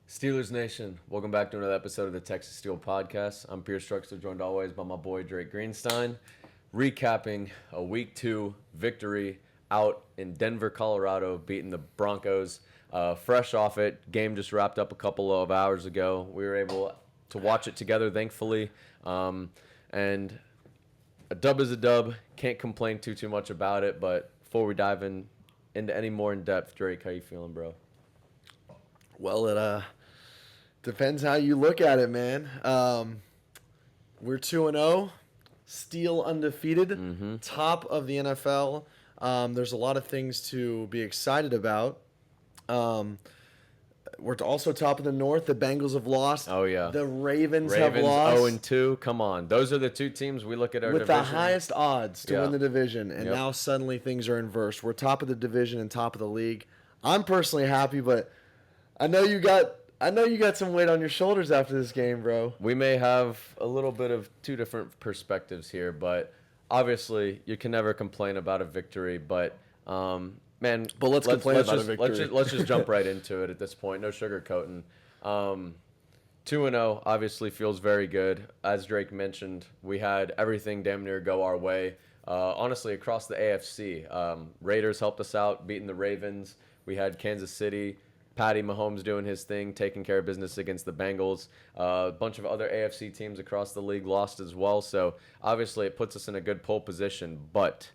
Steelers Nation, welcome back to another episode of the Texas Steel Podcast. I'm Pierce Truxler, joined always by my boy Drake Greenstein, recapping a Week 2 victory out in Denver, Colorado, beating the Broncos. Fresh off it, game just wrapped up a couple of hours ago. We were able to watch it together, thankfully, and a dub is a dub. Can't complain too much about it. But before we dive into any more in depth, Drake, how you feeling, bro? Well, it depends how you look at it, man. We're 2-0, Steel undefeated, top of the NFL. There's a lot of things to be excited about. We're also top of the North. The Bengals have lost. Oh, yeah. The Ravens have lost. 0-2. Come on. Those are the two teams we look at our with division. the highest odds to win the division. And Yep. now suddenly things are inversed. We're top of the division and top of the league. I'm personally happy, but I know you got some weight on your shoulders after this game, bro. We may have a little bit of two different perspectives here, but obviously you can never complain about a victory. But man, But let's complain about a just, victory. Let's just jump right into it at this point. No sugarcoating. 2-0 obviously feels very good. As Drake mentioned, we had everything damn near go our way. Honestly, across the AFC, Raiders helped us out, beating the Ravens. We had Kansas City, Patty Mahomes doing his thing, taking care of business against the Bengals. A bunch of other AFC teams across the league lost as well. So obviously it puts us in a good pole position. But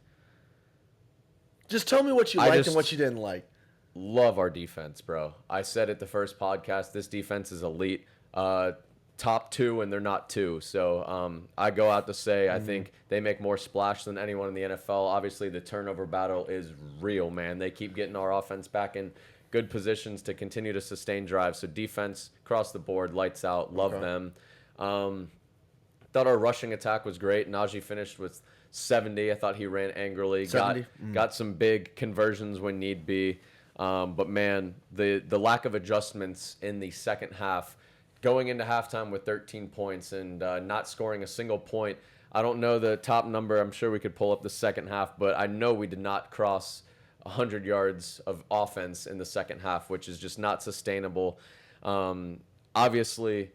Just tell me what you liked and what you didn't like. love our defense, bro. I said it the first podcast. This defense is elite. Top two, and they're not two. So I go out to say I think they make more splash than anyone in the NFL. Obviously, the turnover battle is real, man. They keep getting our offense back in good positions to continue to sustain drives. So defense across the board, lights out. Love them. Thought our rushing attack was great. Najee finished with 70. I thought he ran angrily. 70? Got some big conversions when need be. But man, the lack of adjustments in the second half, going into halftime with 13 points and not scoring a single point. I don't know the top number. I'm sure we could pull up the second half, but I know we did not cross 100 yards of offense in the second half, which is just not sustainable. Obviously,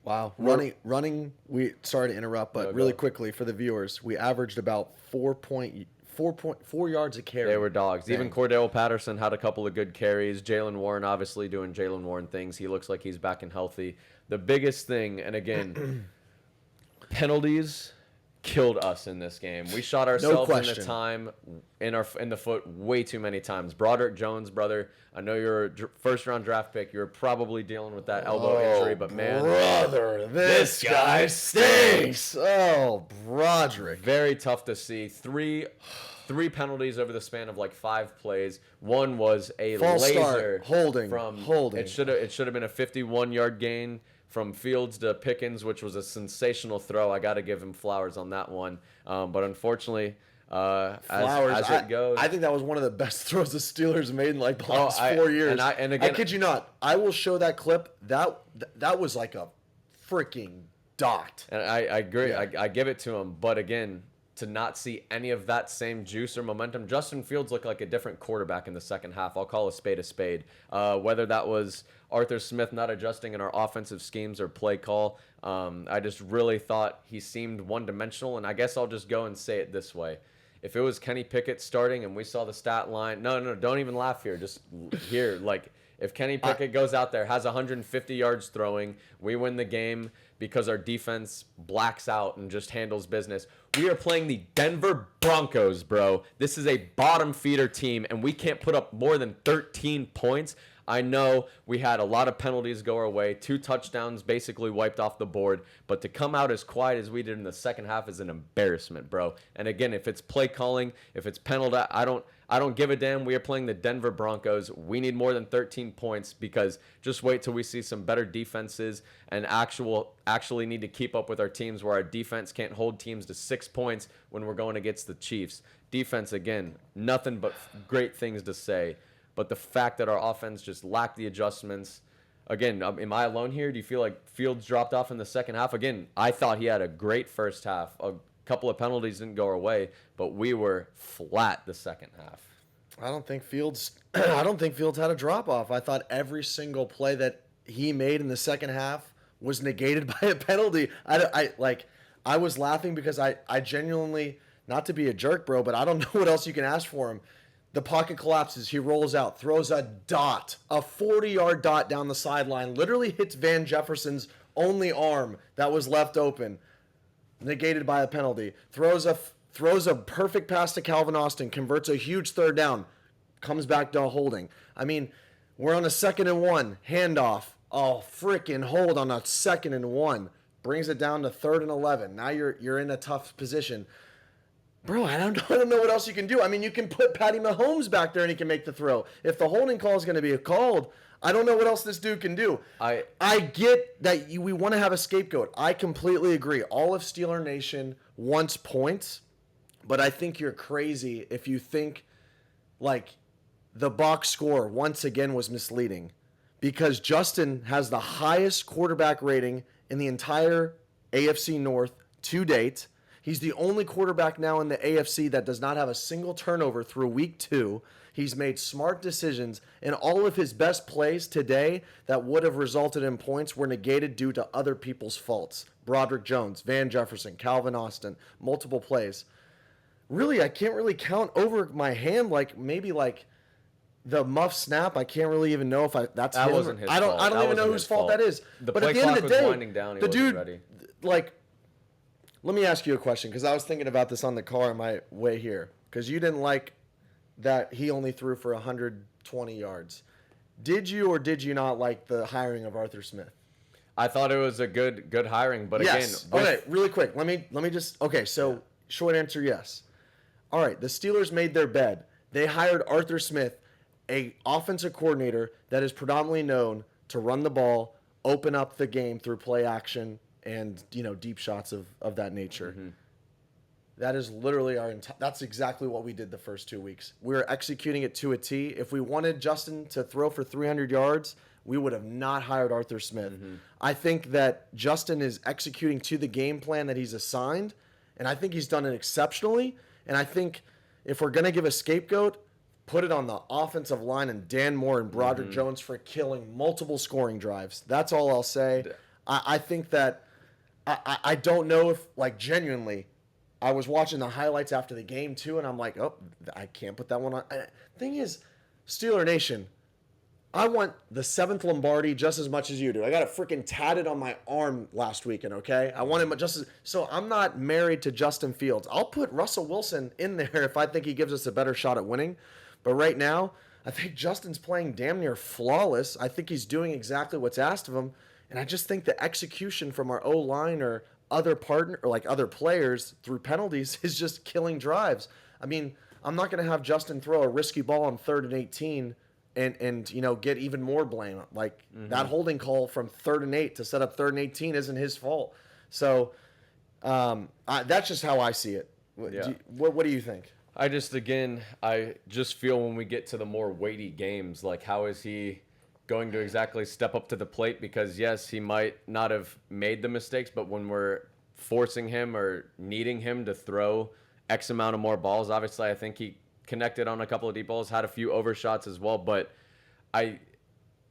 Wow. Running. We sorry to interrupt, but really quickly for the viewers, we averaged about 4.4 yards a carry. they were dogs. Even Cordell Patterson had a couple of good carries. Jalen Warren obviously doing Jalen Warren things. He looks like he's back and healthy. The biggest thing, and again, penalties killed us in this game. We shot ourselves in the time in the foot way too many times. Broderick Jones, brother, I know you're a first round draft pick. You're probably dealing with that elbow injury, but man, brother, this guy stinks. Oh, Broderick. very tough to see. Three penalties over the span of like 5 plays. One was a False laser start. Holding. It should have been a 51-yard gain from Fields to Pickens, which was a sensational throw. I got to give him flowers on that one. But unfortunately, as it goes, I think that was one of the best throws the Steelers made in like the last 4 years. And again, I kid you not. I will show that clip. That was like a freaking dot. and I agree. Yeah. I give it to him. But again, to not see any of that same juice or momentum, Justin Fields looked like a different quarterback in the second half. I'll call a spade a spade. Whether that was Arthur Smith not adjusting in our offensive schemes or play call, I just really thought he seemed one-dimensional. And I guess I'll just go and say it this way. If it was Kenny Pickett starting and we saw the stat line, no, don't even laugh here. Just here, like, if Kenny Pickett goes out there, has 150 yards throwing, we win the game because our defense blacks out and just handles business. We are playing the Denver Broncos, bro. This is a bottom feeder team, and we can't put up more than 13 points. I know we had a lot of penalties go our way, 2 touchdowns basically wiped off the board, but to come out as quiet as we did in the second half is an embarrassment, bro. And again, if it's play calling, if it's penalty, I don't give a damn. We are playing the Denver Broncos. We need more than 13 points because just wait till we see some better defenses and actually need to keep up with our teams where our defense can't hold teams to 6 points when we're going against the Chiefs. Defense, again, nothing but great things to say. But the fact that our offense just lacked the adjustments. Again, am I alone here? Do you feel like Fields dropped off in the second half? Again, I thought he had a great first half. A couple of penalties didn't go our way, but we were flat the second half. I don't think Fields. I don't think Fields had a drop off. I thought every single play that he made in the second half was negated by a penalty. I was laughing because I genuinely, not to be a jerk, bro, but I don't know what else you can ask for him. The pocket collapses. He rolls out, throws a 40-yard dot down the sideline, literally hits Van Jefferson's only arm that was left open, negated by a penalty. Throws a perfect pass to Calvin Austin, converts a huge third down, comes back to a holding. I mean, we're on a 2nd and 1, handoff. Oh, freaking hold on a 2nd and 1. Brings it down to 3rd and 11. Now you're in a tough position. Bro, I don't know what else you can do. I mean, you can put Patty Mahomes back there and he can make the throw. If the holding call is going to be called, I don't know what else this dude can do. I get that we want to have a scapegoat. I completely agree. All of Steeler Nation wants points, but I think you're crazy if you think like the box score once again was misleading, because Justin has the highest quarterback rating in the entire AFC North to date. He's the only quarterback now in the AFC that does not have a single turnover through week 2. He's made smart decisions, and all of his best plays today that would have resulted in points were negated due to other people's faults. Broderick Jones, Van Jefferson, Calvin Austin, multiple plays. Really, I can't really count over my hand, like maybe like the muff snap. I can't really even know if that's that him. wasn't his fault. I don't even know whose fault that is. The but play at the end of the clock was day, winding down. He the wasn't dude, ready. like, let me ask you a question, because I was thinking about this on the car on my way here, because you didn't like that he only threw for 120 yards. Did you or did you not like the hiring of Arthur Smith? I thought it was a good hiring, but Yes. again, Okay, really quick. Let me just. Okay, so short answer, yes. All right, the Steelers made their bed. They hired Arthur Smith, a offensive coordinator that is predominantly known to run the ball, open up the game through play action, and deep shots of that nature. Mm-hmm. That is literally that's exactly what we did the first 2 weeks. We were executing it to a T. If we wanted Justin to throw for 300 yards, we would have not hired Arthur Smith. Mm-hmm. I think that Justin is executing to the game plan that he's assigned, and I think he's done it exceptionally. And I think if we're going to give a scapegoat, put it on the offensive line and Dan Moore and Broderick Jones for killing multiple scoring drives. That's all I'll say. I think that I don't know if, like, genuinely, I was watching the highlights after the game too, and I'm like, oh, I can't put that one on. Thing is, Steeler Nation, I want the 7th Lombardi just as much as you do. I got it freaking tatted on my arm last weekend, okay? I want him just as... So I'm not married to Justin Fields. I'll put Russell Wilson in there if I think he gives us a better shot at winning. But right now, I think Justin's playing damn near flawless. I think he's doing exactly what's asked of him. And I just think the execution from our O-line or other partner or like other players through penalties is just killing drives. I mean, I'm not going to have Justin throw a risky ball on 3rd and 18 and get even more blame. Like that holding call from 3rd and 8 to set up 3rd and 18 isn't his fault. So that's just how I see it. Yeah. What do you think? I just feel when we get to the more weighty games, like how is he going to exactly step up to the plate? Because yes, he might not have made the mistakes, but when we're forcing him or needing him to throw X amount of more balls, obviously I think he connected on a couple of deep balls, had a few overshots as well, but I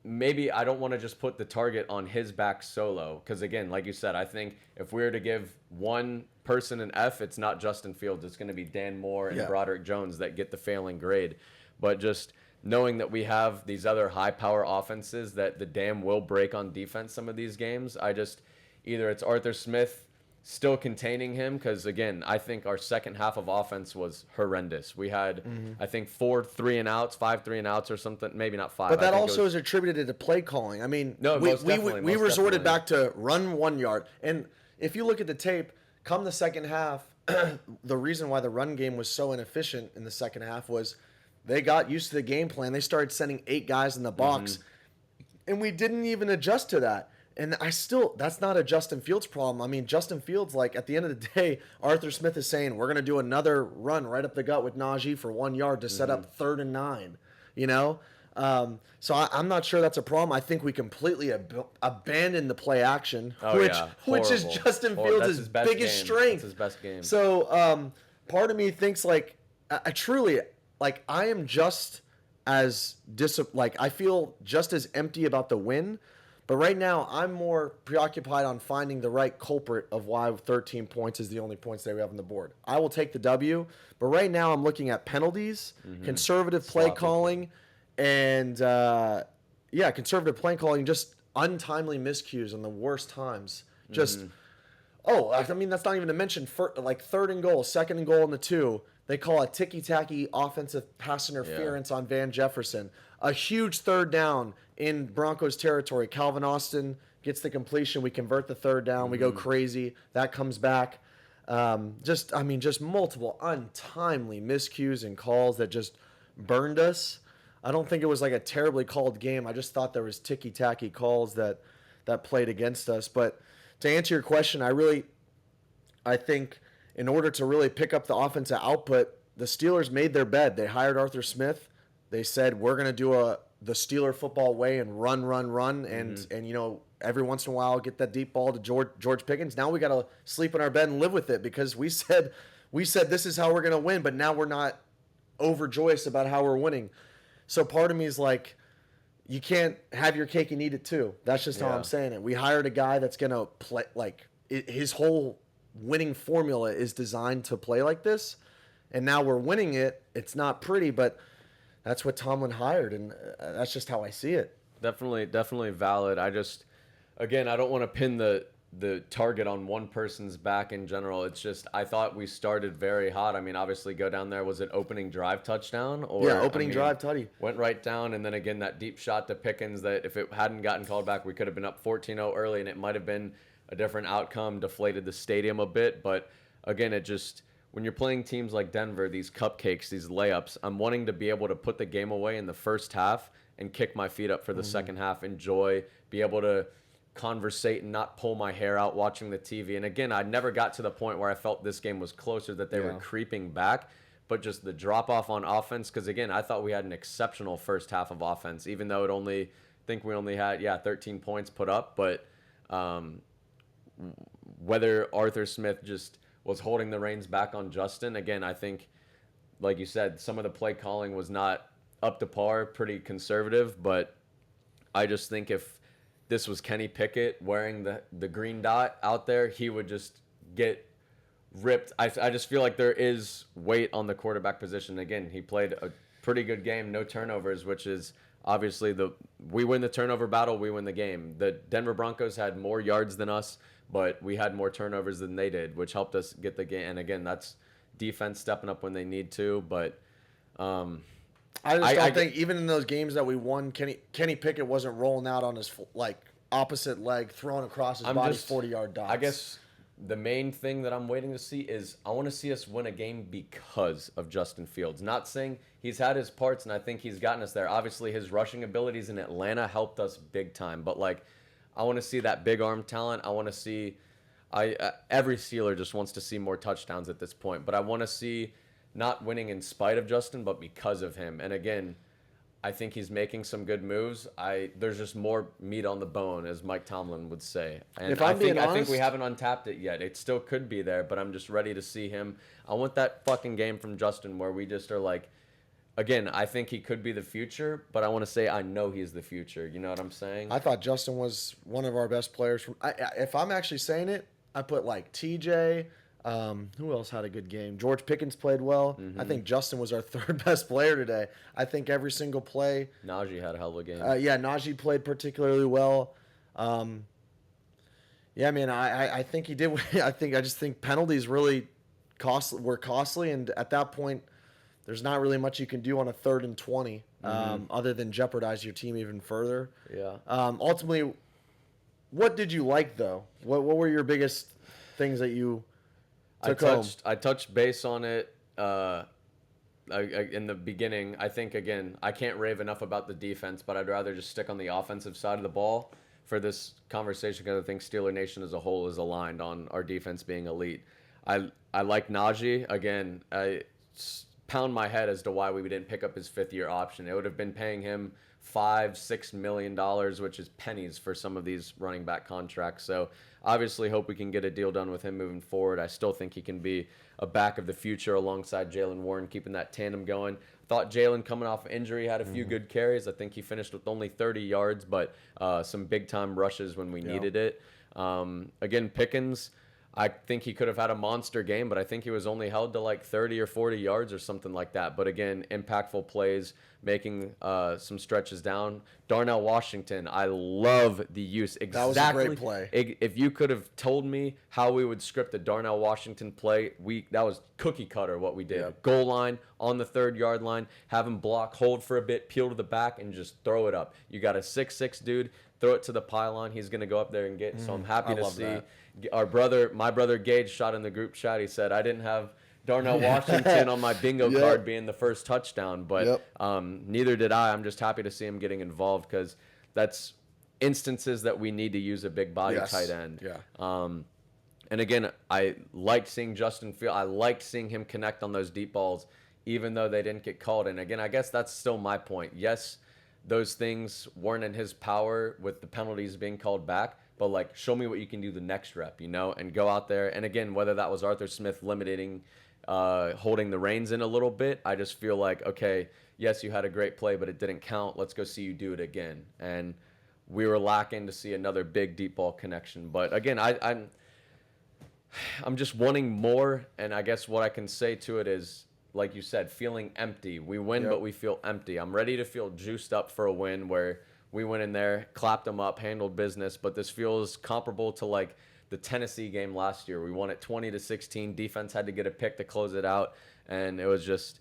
don't want to just put the target on his back solo, because again, like you said, I think if we were to give one person an F, it's not Justin Fields, it's going to be Dan Moore and Broderick Jones that get the failing grade. But just knowing that we have these other high power offenses that the dam will break on defense some of these games, either it's Arthur Smith still containing him, because again, I think our second half of offense was horrendous. We had, I think, 5 3 and outs or something. Maybe not 5. But that also is attributed to play calling. I mean, no, we resorted back to run 1 yard. And if you look at the tape, come the second half, the reason why the run game was so inefficient in the second half was they got used to the game plan. They started sending 8 guys in the box, and we didn't even adjust to that. And that's not a Justin Fields problem. I mean, Justin Fields, like, at the end of the day, Arthur Smith is saying, we're going to do another run right up the gut with Najee for 1 yard to set up 3rd and 9, So I'm not sure that's a problem. I think we completely abandoned the play action, which is Justin Fields' biggest strength. That's his best game. So part of me thinks, like, I truly, like I am just as like I feel just as empty about the win, but right now I'm more preoccupied on finding the right culprit of why 13 points is the only points that we have on the board. I will take the W, but right now I'm looking at penalties, conservative play Sloppy. calling, and yeah, conservative play calling, just untimely miscues in the worst times. Just oh, I mean that's not even to mention like third and goal, second and goal in the 2. They call a ticky-tacky offensive pass interference on Van Jefferson. A huge third down in Broncos territory. Calvin Austin gets the completion. We convert the third down. We go crazy. That comes back. Just multiple untimely miscues and calls that just burned us. I don't think it was like a terribly called game. I just thought there was ticky-tacky calls that played against us. But to answer your question, I think in order to really pick up the offensive output, the Steelers made their bed. They hired Arthur Smith. They said, we're going to do the Steeler football way and run, and every once in a while get that deep ball to George Pickens. Now we got to sleep in our bed and live with it because we said this is how we're going to win, but now we're not overjoyous about how we're winning. So part of me is like, you can't have your cake and eat it too. That's just how I'm saying it. We hired a guy that's going to play like his whole winning formula is designed to play like this, and now we're winning it. It's not pretty, but that's what Tomlin hired, and that's just how I see it. Definitely valid. I don't want to pin the target on one person's back in general. It's just I thought we started very hot. I mean, obviously go down there. Was it opening drive touchdown? Or Opening drive tutty. Went right down, and then again that deep shot to Pickens that if it hadn't gotten called back, we could have been up 14-0 early, and it might have been a different outcome, deflated the stadium a bit. But again, it just, when you're playing teams like Denver, these cupcakes, these layups, I'm wanting to be able to put the game away in the first half and kick my feet up for the second half, enjoy, be able to conversate and not pull my hair out watching the TV. And again, I never got to the point where I felt this game was closer, that they were creeping back, but just the drop off on offense. Because again, I thought we had an exceptional first half of offense, even though I think we only had 13 points put up. But whether Arthur Smith just was holding the reins back on Justin, again, I think, like you said, some of the play calling was not up to par, pretty conservative. But I just think if this was Kenny Pickett wearing the green dot out there, he would just get ripped. I just feel like there is weight on the quarterback position. Again, he played a pretty good game, no turnovers, which is obviously we win the turnover battle, we win the game. The Denver Broncos had more yards than us, but we had more turnovers than they did, which helped us get the game. And again, that's defense stepping up when they need to. But I don't think even in those games that we won, Kenny Pickett wasn't rolling out on his opposite leg, throwing across his body 40-yard dots. I guess the main thing that I'm waiting to see is I want to see us win a game because of Justin Fields. Not saying he's had his parts, and I think he's gotten us there. Obviously, his rushing abilities in Atlanta helped us big time. But I want to see that big arm talent. I want to see. Every Steeler just wants to see more touchdowns at this point. But I want to see not winning in spite of Justin, but because of him. And again, I think he's making some good moves. There's just more meat on the bone, as Mike Tomlin would say. And if I'm being honest, I think we haven't untapped it yet. It still could be there, but I'm just ready to see him. I want that fucking game from Justin where we just are like, again, I think he could be the future, but I want to say I know he's the future. You know what I'm saying? I thought Justin was one of our best players. If I'm actually saying it, I put like TJ. Who else had a good game? George Pickens played well. I think Justin was our third best player today. I think every single play. Najee had a hell of a game. Najee played particularly well. Man, I think he did. I just think penalties really were costly, and at that point, there's not really much you can do on a 3rd and 20 other than jeopardize your team even further. Yeah. Ultimately, what did you like though? What were your biggest things that you took home? I touched base on it in the beginning. I think, again, I can't rave enough about the defense, but I'd rather just stick on the offensive side of the ball for this conversation because I think Steeler Nation as a whole is aligned on our defense being elite. I like Najee. Again, I pound my head as to why we didn't pick up his 5th-year option. It would have been paying him $5-6 million, which is pennies for some of these running back contracts. So obviously hope we can get a deal done with him moving forward. I still think he can be a back of the future alongside Jalen Warren, keeping that tandem going. Thought Jalen, coming off injury, had a few good carries. I think he finished with only 30 yards, but some big-time rushes when we needed it. Again, Pickens, I think he could have had a monster game, but I think he was only held to like 30 or 40 yards or something like that. But again, impactful plays, making some stretches down. Darnell Washington, I love the use. Exactly. That was a great play. If you could have told me how we would script a Darnell Washington play, that was cookie cutter what we did. Yep. Goal line, on the 3rd-yard line, have him block, hold for a bit, peel to the back, and just throw it up. You got a 6'6" dude, throw it to the pylon. He's going to go up there and get. So I'm happy to see that. my brother Gage shot in the group chat. He said, I didn't have Darnell Washington on my bingo card being the first touchdown, but neither did I. I'm just happy to see him getting involved because that's instances that we need to use a big body tight end. Yeah. And again, I liked seeing Justin Fields. I liked seeing him connect on those deep balls, even though they didn't get called. And again, I guess that's still my point. Yes, those things weren't in his power with the penalties being called back, but like, show me what you can do the next rep, and go out there. And again, whether that was Arthur Smith limiting, holding the reins in a little bit, I just feel like, okay, yes, you had a great play, but it didn't count. Let's go see you do it again. And we were lacking to see another big deep ball connection. But again, I'm just wanting more. And I guess what I can say to it is, like you said, feeling empty. We win, but we feel empty. I'm ready to feel juiced up for a win where we went in there, clapped them up, handled business, but this feels comparable to like the Tennessee game last year. We won it 20-16. Defense had to get a pick to close it out, and it was just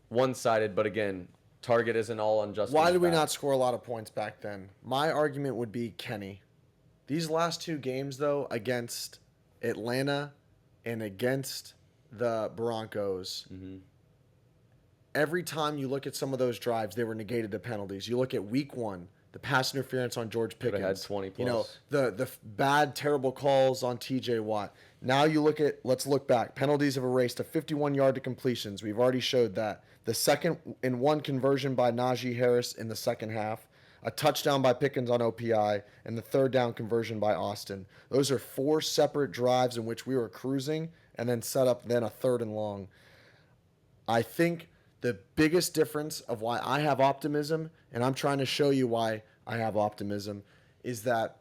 one-sided. But again, target isn't all on Justin's Why did we back. not score a lot of points back then? My argument would be Kenny. These last 2 games, though, against Atlanta and against the Broncos, every time you look at some of those drives, they were negated to penalties. You look at week 1, the pass interference on George Pickens. Could have had 20 plus. The bad, terrible calls on T.J. Watt. Now let's look back. Penalties have erased a 51-yard to completions. We've already showed that. The 2nd-and-1 conversion by Najee Harris in the second half. A touchdown by Pickens on OPI, and the 3rd down conversion by Austin. Those are 4 separate drives in which we were cruising and then set up then a 3rd and long. I think the biggest difference of why I have optimism, and I'm trying to show you why I have optimism, is that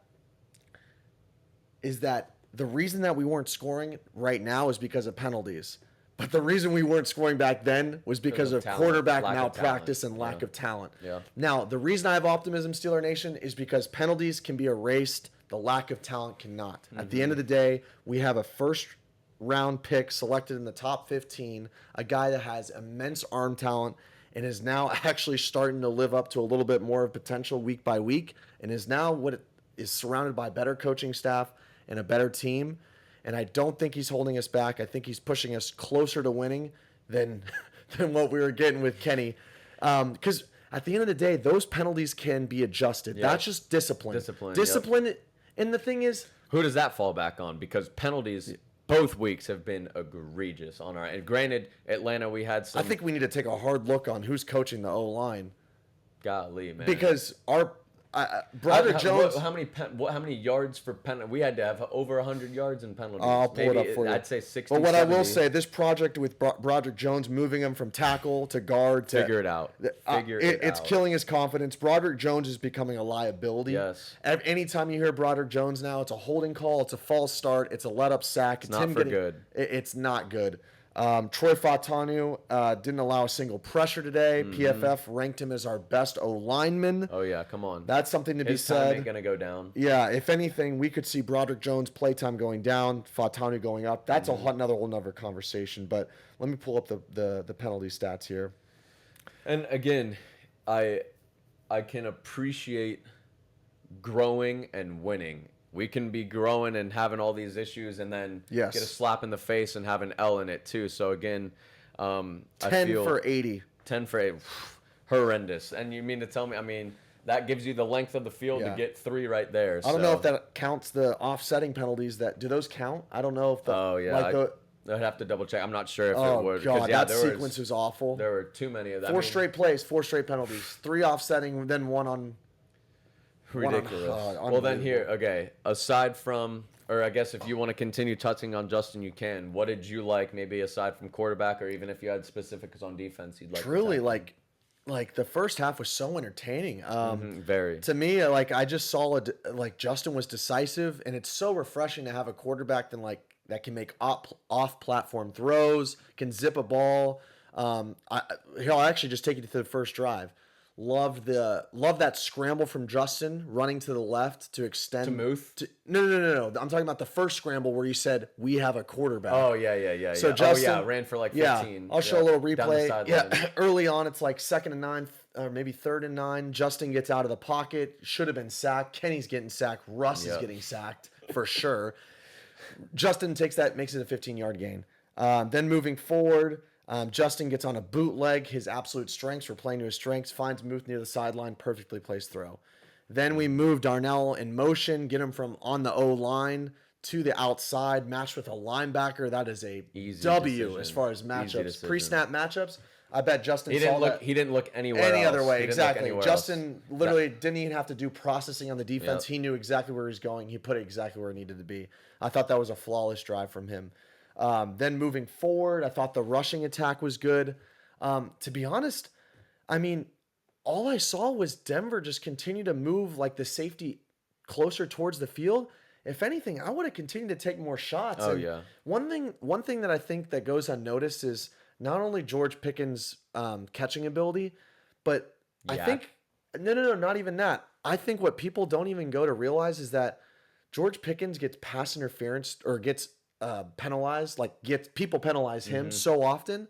the reason that we weren't scoring right now is because of penalties. But the reason we weren't scoring back then was because of quarterback malpractice and lack of talent. Yeah. Now, the reason I have optimism, Steeler Nation, is because penalties can be erased. The lack of talent cannot. At the end of the day, we have a first-round pick selected in the top 15, a guy that has immense arm talent and is now actually starting to live up to a little bit more of potential week by week, and is now is surrounded by better coaching staff and a better team. And I don't think he's holding us back. I think he's pushing us closer to winning than what we were getting with Kenny. Because at the end of the day, those penalties can be adjusted. Yeah. That's just discipline. Discipline. Yep. And the thing is, who does that fall back on? Because penalties both weeks have been egregious on our end. Granted, Atlanta, we had some. I think we need to take a hard look on who's coaching the O-line. Golly, man. Because Broderick Jones. How many yards for penalty? We had to have over 100 yards in penalties. I'll pull it up for you. I'd say 60. But what 70. I will say, this project with Broderick Jones, moving him from tackle to guard, figure it out. It's killing his confidence. Broderick Jones is becoming a liability. Yes. Anytime you hear Broderick Jones now, it's a holding call, it's a false start, it's a let-up sack. It's not good. It's not good. Troy Fautanu didn't allow a single pressure today. PFF ranked him as our best O-lineman. Oh, yeah, come on. That's something to be His time said. ain't going to go down. Yeah, if anything, we could see Broderick Jones' playtime going down, Fautanu going up. That's another whole nother conversation. But let me pull up the penalty stats here. And again, I can appreciate growing and winning. We can be growing and having all these issues and then get a slap in the face and have an L in it too. So again, 10 for 80. 10 for 80. Horrendous. And you mean to tell me, I mean, that gives you the length of the field to get 3 right there. I don't know if that counts the offsetting penalties. Do those count? I don't know if Oh, yeah. I'd have to double check. I'm not sure if it Oh would. God, Yeah, that sequence was awful. there were too many of them. Four straight plays, 4 straight penalties, 3 offsetting, then one on. Ridiculous. Well, then here, okay. Aside from, or I guess if you want to continue touching on Justin, you can. What did you like, maybe aside from quarterback, or even if you had specifics on defense, you'd like? Truly, like the first half was so entertaining. Very. To me, like I just saw like Justin was decisive, and it's so refreshing to have a quarterback that can make off platform throws, can zip a ball. I'll actually just take you to the first drive. Love that scramble from Justin running to the left to extend To Muth? No. I'm talking about the first scramble where you said we have a quarterback. Oh yeah. So yeah. Justin ran for like 15. I'll show a little Down the replay. sideline. Yeah, early on it's like 2nd and 9, or maybe 3rd and 9. Justin gets out of the pocket, should have been sacked. Kenny's getting sacked. Russ is getting sacked for sure. Justin takes that, makes it a 15-yard gain. Then moving forward. Justin gets on a bootleg, his absolute strengths. We're playing to his strengths. Finds Muth near the sideline, perfectly placed throw. Then we move Darnell in motion, get him from on the O-line to the outside, matched with a linebacker. That is a Easy W decision. as far as matchups. decision. Pre-snap matchups. I bet Justin He saw didn't look. that He didn't look anywhere any else. other way. He didn't look Exactly. anywhere Justin else. literally didn't even have to do processing on the defense. Yep. He knew exactly where he was going. He put it exactly where it needed to be. I thought that was a flawless drive from him. Then moving forward, I thought the rushing attack was good. To be honest, I mean, all I saw was Denver just continue to move like the safety closer towards the field. If anything, I would have continued to take more shots. Oh, And yeah. One thing that I think that goes unnoticed is not only George Pickens' catching ability, but I Yak. think no, not even that. I think what people don't even go to realize is that George Pickens gets pass interference or gets penalized, people penalize him so often.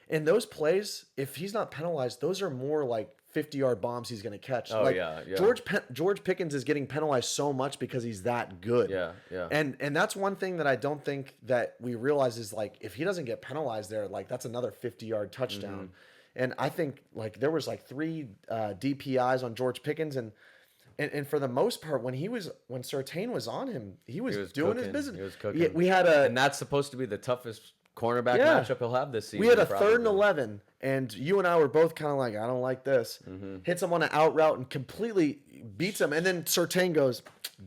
And those plays, if he's not penalized, those are more like 50-yard bombs he's going to catch. Oh, like yeah. George Pickens is getting penalized so much because he's that good. Yeah. And that's one thing that I don't think that we realize is like if he doesn't get penalized there, like that's another 50-yard touchdown. And I think like there was like 3 DPIs on George Pickens and for the most part when Surtain was on him, he was doing his cooking. business. He was cooking. Yeah, we had and that's supposed to be the toughest cornerback matchup he'll have this season. We had a probably. 3rd and 11, and you and I were both kind of like, I don't like this. Hits him on an out route and completely beats him. And then Surtain goes,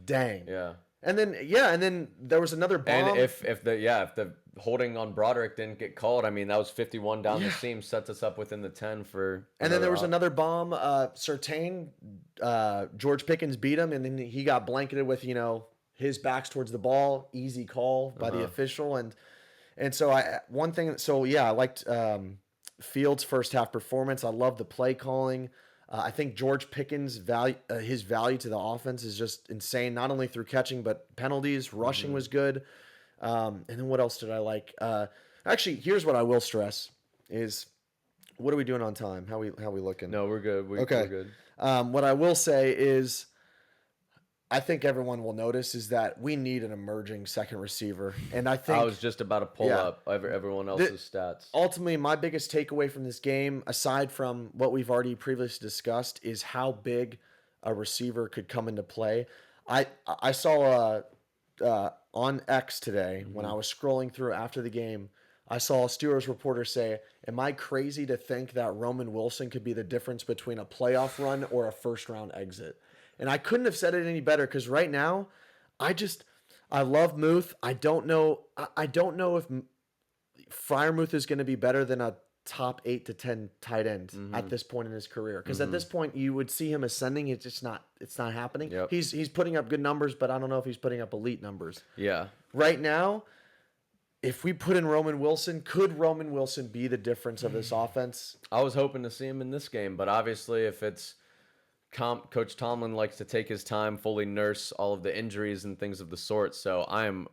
dang. Yeah. And then there was another bomb. And if the holding on Broderick didn't get called, I mean that was 51 down the seam, sets us up within the 10 for. And then there was another bomb. Surtain, George Pickens beat him, and then he got blanketed with his backs towards the ball. Easy call by the official, and so I liked Fields' first half performance. I love the play calling. I think George Pickens' his value to the offense is just insane. Not only through catching, but penalties, rushing was good. And then what else did I like? Actually, here's what I will stress: is what are we doing on time? How we looking? No, we're good. Okay. We're good. What I will say is, I think everyone will notice is that we need an emerging second receiver, and I think I was just about to pull up everyone else's stats. Ultimately, my biggest takeaway from this game, aside from what we've already previously discussed, is how big a receiver could come into play. I saw on X today when I was scrolling through after the game, I saw a Steelers reporter say, "Am I crazy to think that Roman Wilson could be the difference between a playoff run or a first-round exit?" And I couldn't have said it any better because right now, I love Muth. I don't know if Freiermuth is going to be better than a top 8 to 10 tight end at this point in his career. Because at this point, you would see him ascending. It's not happening. Yep. He's putting up good numbers, but I don't know if he's putting up elite numbers. Yeah. Right now, if we put in Roman Wilson, could Roman Wilson be the difference of this offense? I was hoping to see him in this game, but obviously if it's Coach Tomlin likes to take his time, fully nurse all of the injuries and things of the sort. So I am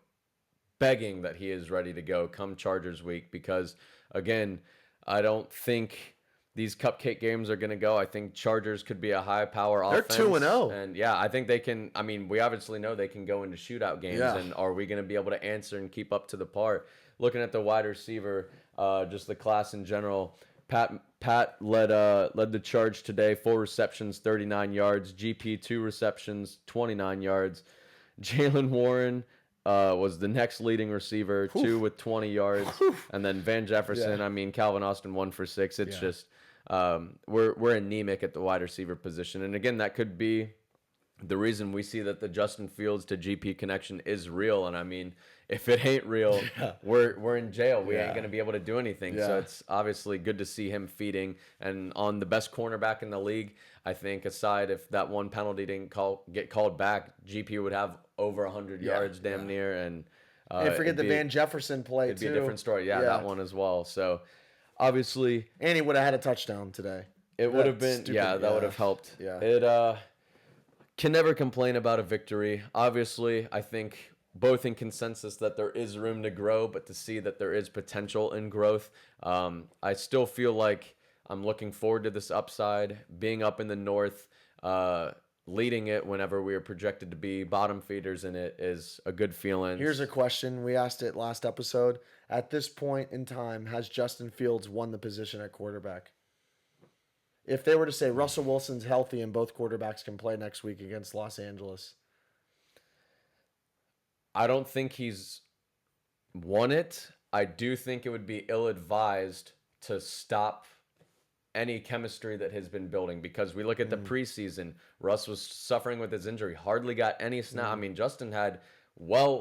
begging that he is ready to go come Chargers week because, again, I don't think these cupcake games are going to go. I think Chargers could be a high-power offense. They're 2-0. And, yeah, I think they can. I mean, we obviously know they can go into shootout games. Yeah. And are we going to be able to answer and keep up to the par? Looking at the wide receiver, just the class in general, Pat led the charge today. 4 receptions, 39 yards. GP 2 receptions, 29 yards. Jalen Warren was the next leading receiver, 2 with 20 yards, and then Van Jefferson. Yeah. I mean, Calvin Austin 1 for 6. It's Yeah. just we're anemic at the wide receiver position, and again, that could be the reason we see that the Justin Fields to GP connection is real. And I mean, if it ain't real, Yeah. we're in jail. We ain't Yeah. gonna be able to do anything. Yeah. So it's obviously good to see him feeding. And on the best cornerback in the league, I think aside if that one penalty didn't get called back, GP would have over 100 Yeah. yards damn near. And And forget the Van Jefferson play, it'd too. be a different story. Yeah, that one as well. So obviously, And he would have had a touchdown today. it would have That's been, stupid. that would have helped. Yeah. It can never complain about a victory. Obviously, I think both in consensus that there is room to grow, but to see that there is potential in growth. I still feel like I'm looking forward to this upside, being up in the north, leading it whenever we are projected to be bottom feeders in it is a good feeling. Here's a question. We asked it last episode. At this point in time, has Justin Fields won the position at quarterback? If they were to say Russell Wilson's healthy and both quarterbacks can play next week against Los Angeles. I don't think he's won it. I do think it would be ill-advised to stop any chemistry that has been building because we look at the preseason. Russ was suffering with his injury, hardly got any snap. I mean, Justin had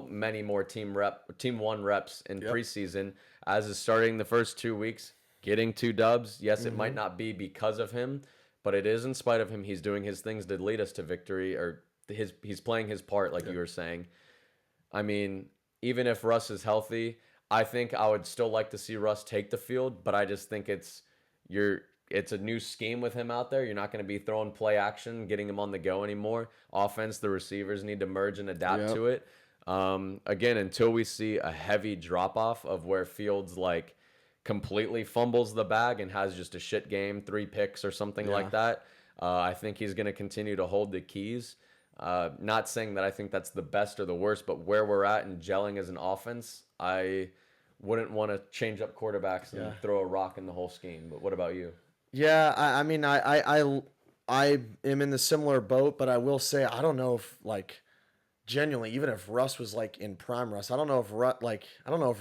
many more team one reps in preseason as is starting the first 2 weeks, getting 2 dubs. Yes, it might not be because of him, but it is in spite of him. He's doing his things to lead us to victory, or he's playing his part, like you were saying. I mean, even if Russ is healthy, I think I would still like to see Russ take the field, but I just think it's a new scheme with him out there. You're not going to be throwing play action, getting him on the go anymore. Offense, the receivers need to merge and adapt to it. Again, until we see a heavy drop off of where Fields like completely fumbles the bag and has just a shit game, 3 picks or something like that, I think he's going to continue to hold the keys. Not saying that I think that's the best or the worst, but where we're at and gelling as an offense, I wouldn't want to change up quarterbacks and throw a rock in the whole scheme. But what about you? Yeah, I mean, I am in the similar boat, but I will say I don't know if like genuinely, even if Russ was like in prime Russ, I don't know if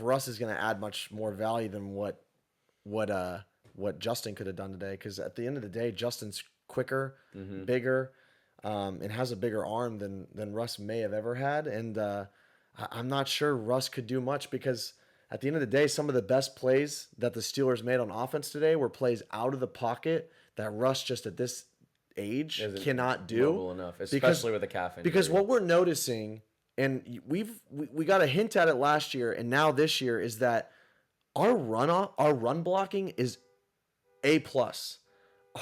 Russ is going to add much more value than what Justin could have done today. Because at the end of the day, Justin's quicker, bigger, and has a bigger arm than Russ may have ever had, and I'm not sure Russ could do much because. At the end of the day, some of the best plays that the Steelers made on offense today were plays out of the pocket that Russ just at this age cannot do. Mobile enough, especially with a calf injury. Because what we're noticing, and we got a hint at it last year and now this year, is that our run blocking is A+.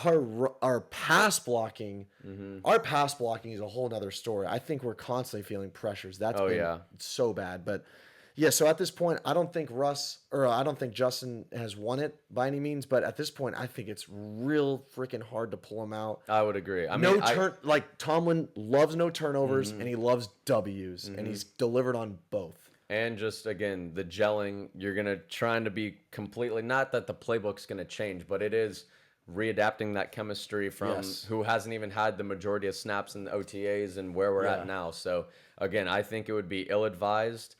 Our pass blocking, is a whole nother story. I think we're constantly feeling pressures. That's been so bad, but. Yeah, so at this point, I don't think Justin has won it by any means, but at this point, I think it's real freaking hard to pull him out. I would agree. I mean, like Tomlin loves no turnovers and he loves W's, and he's delivered on both. And just again, the gelling, you're gonna trying to be completely, not that the playbook's gonna change, but it is readapting that chemistry from who hasn't even had the majority of snaps in the OTAs and where we're at now. So again, I think it would be ill-advised.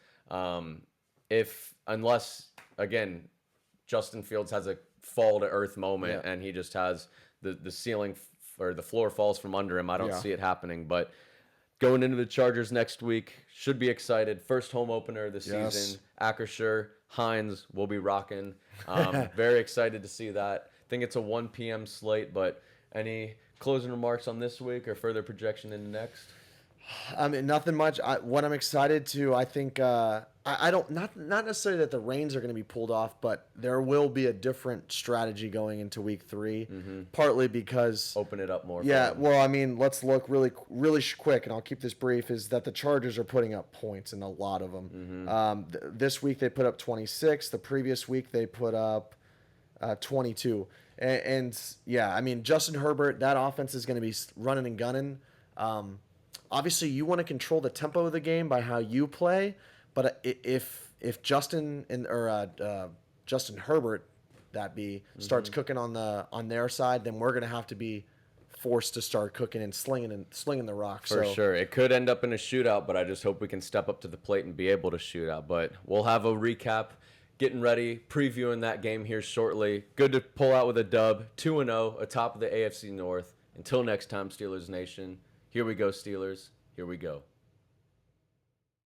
Unless again, Justin Fields has a fall to earth moment and he just has the ceiling or the floor falls from under him. I don't see it happening, but going into the Chargers next week, should be excited. First home opener of the season. Acrisure, Hines will be rocking. Very excited to see that. I think it's a 1 p.m. slate, but any closing remarks on this week or further projection into next? I mean, nothing much. What I'm excited to, I think, I don't not necessarily that the reins are going to be pulled off, but there will be a different strategy going into week 3. Partly because open it up more. Yeah, well, I mean, let's look really quick, and I'll keep this brief. Is that the Chargers are putting up points, and a lot of them. This week they put up 26. The previous week they put up 22. And yeah, I mean, Justin Herbert, that offense is going to be running and gunning. Obviously, you want to control the tempo of the game by how you play, but if Justin Justin Herbert starts cooking on their side, then we're going to have to be forced to start cooking and slinging the rock. For sure. It could end up in a shootout, but I just hope we can step up to the plate and be able to shoot out. But we'll have a recap, getting ready, previewing that game here shortly. Good to pull out with a dub, 2-0, atop of the AFC North. Until next time, Steelers Nation, here we go, Steelers. Here we go.